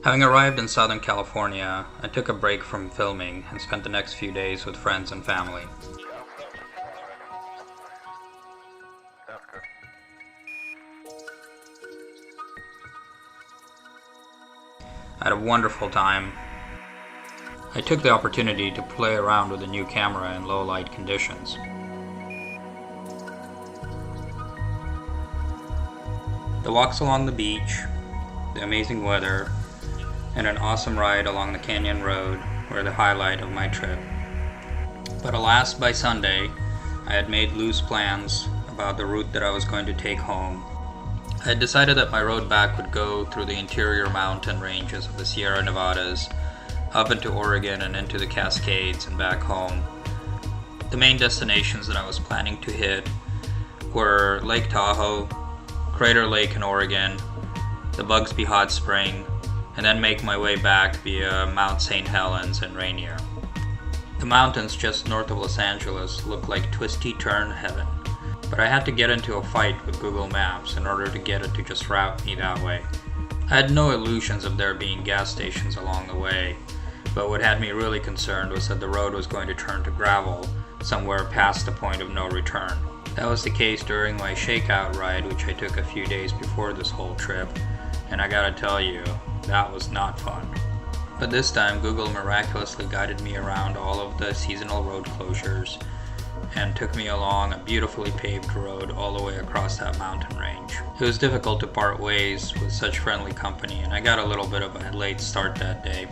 Having arrived in Southern California, I took a break from filming and spent the next few days with friends and family. I had a wonderful time. I took the opportunity to play around with a new camera in low light conditions. The walks along the beach, the amazing weather, and an awesome ride along the canyon road were the highlight of my trip. But alas, by Sunday, I had made loose plans about the route that I was going to take home. I had decided that my road back would go through the interior mountain ranges of the Sierra Nevadas, up into Oregon and into the Cascades and back home. The main destinations that I was planning to hit were Lake Tahoe, Crater Lake in Oregon, the Bugsby Hot Spring, and then make my way back via Mount St. Helens and Rainier. The mountains just north of Los Angeles look like twisty turn heaven, but I had to get into a fight with Google Maps in order to get it to just route me that way. I had no illusions of there being gas stations along the way, but what had me really concerned was that the road was going to turn to gravel somewhere past the point of no return. That was the case during my shakeout ride, which I took a few days before this whole trip, and I gotta tell you, that was not fun. But this time, Google miraculously guided me around all of the seasonal road closures and took me along a beautifully paved road all the way across that mountain range. It was difficult to part ways with such friendly company, and I got a little bit of a late start that day,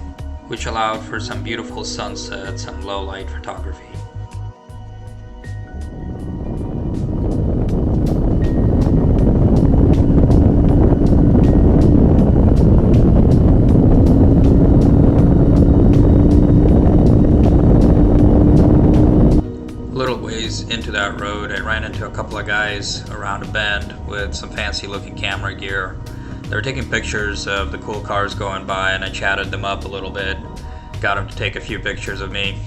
which allowed for some beautiful sunsets and low light photography. Into that road, I ran into a couple of guys around a bend with some fancy looking camera gear. They were taking pictures of the cool cars going by, and I chatted them up a little bit, got them to take a few pictures of me.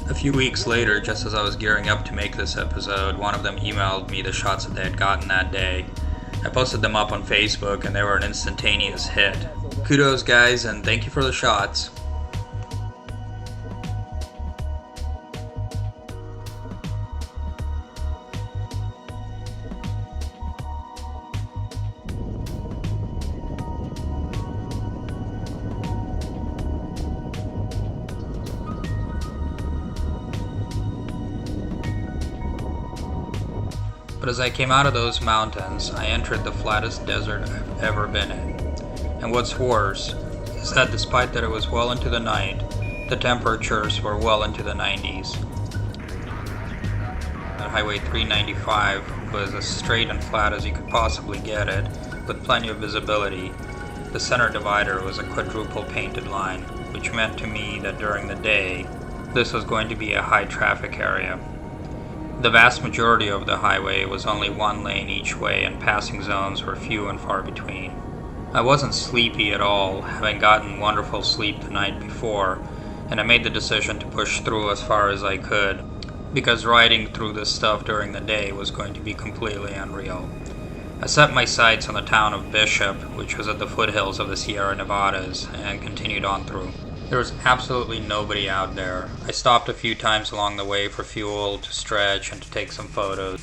A few weeks later, just as I was gearing up to make this episode, one of them emailed me the shots that they had gotten that day. I posted them up on Facebook and they were an instantaneous hit. Kudos guys, and thank you for the shots. But as I came out of those mountains, I entered the flattest desert I've ever been in. And what's worse is that despite that it was well into the night, the temperatures were well into the 90s. Highway 395 was as straight and flat as you could possibly get it, with plenty of visibility. The center divider was a quadruple painted line, which meant to me that during the day, this was going to be a high traffic area. The vast majority of the highway was only one lane each way, and passing zones were few and far between. I wasn't sleepy at all, having gotten wonderful sleep the night before, and I made the decision to push through as far as I could, because riding through this stuff during the day was going to be completely unreal. I set my sights on the town of Bishop, which was at the foothills of the Sierra Nevadas, and continued on through. There was absolutely nobody out there. I stopped a few times along the way for fuel, to stretch, and to take some photos.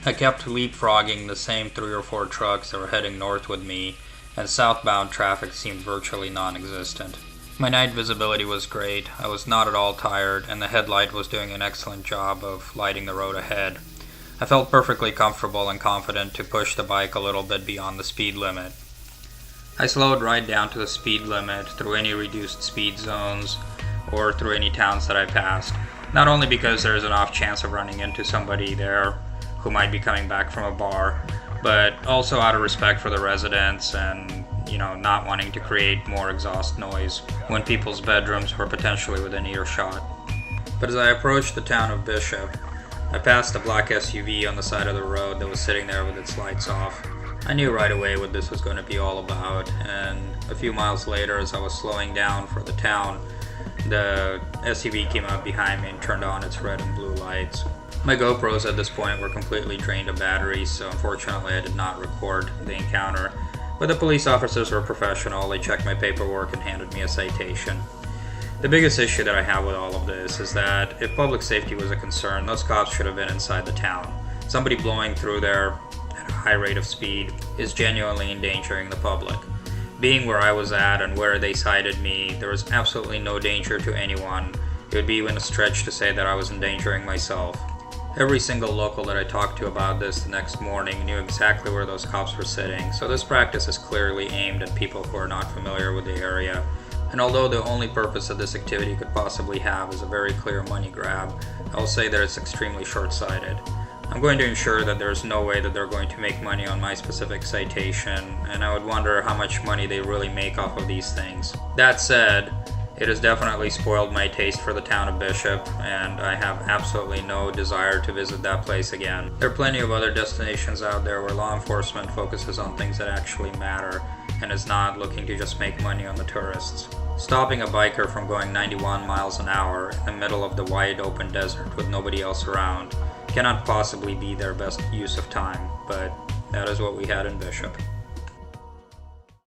I kept leapfrogging the same 3 or 4 trucks that were heading north with me, and southbound traffic seemed virtually non-existent. My night visibility was great, I was not at all tired, and the headlight was doing an excellent job of lighting the road ahead. I felt perfectly comfortable and confident to push the bike a little bit beyond the speed limit. I slowed right down to the speed limit through any reduced speed zones or through any towns that I passed, not only because there's an off chance of running into somebody there who might be coming back from a bar, but also out of respect for the residents and, not wanting to create more exhaust noise when people's bedrooms were potentially within earshot. But as I approached the town of Bishop, I passed a black SUV on the side of the road that was sitting there with its lights off. I knew right away what this was going to be all about, and a few miles later, as I was slowing down for the town, the SUV came up behind me and turned on its red and blue lights. My GoPros at this point were completely drained of batteries, so unfortunately I did not record the encounter, But the police officers were professional, they checked my paperwork and handed me a citation. The biggest issue that I have with all of this is that if public safety was a concern, those cops should have been inside the town. Somebody blowing through there at a high rate of speed is genuinely endangering the public. Being where I was at and where they cited me, there was absolutely no danger to anyone. It would be even a stretch to say that I was endangering myself. Every single local that I talked to about this the next morning knew exactly where those cops were sitting, so this practice is clearly aimed at people who are not familiar with the area. And although the only purpose that this activity could possibly have is a very clear money grab, I will say that it's extremely short-sighted. I'm going to ensure that there's no way that they're going to make money on my specific citation, and I would wonder how much money they really make off of these things. That said, it has definitely spoiled my taste for the town of Bishop, and I have absolutely no desire to visit that place again. There are plenty of other destinations out there where law enforcement focuses on things that actually matter and is not looking to just make money on the tourists. Stopping a biker from going 91 miles an hour in the middle of the wide open desert with nobody else around cannot possibly be their best use of time, but that is what we had in Bishop.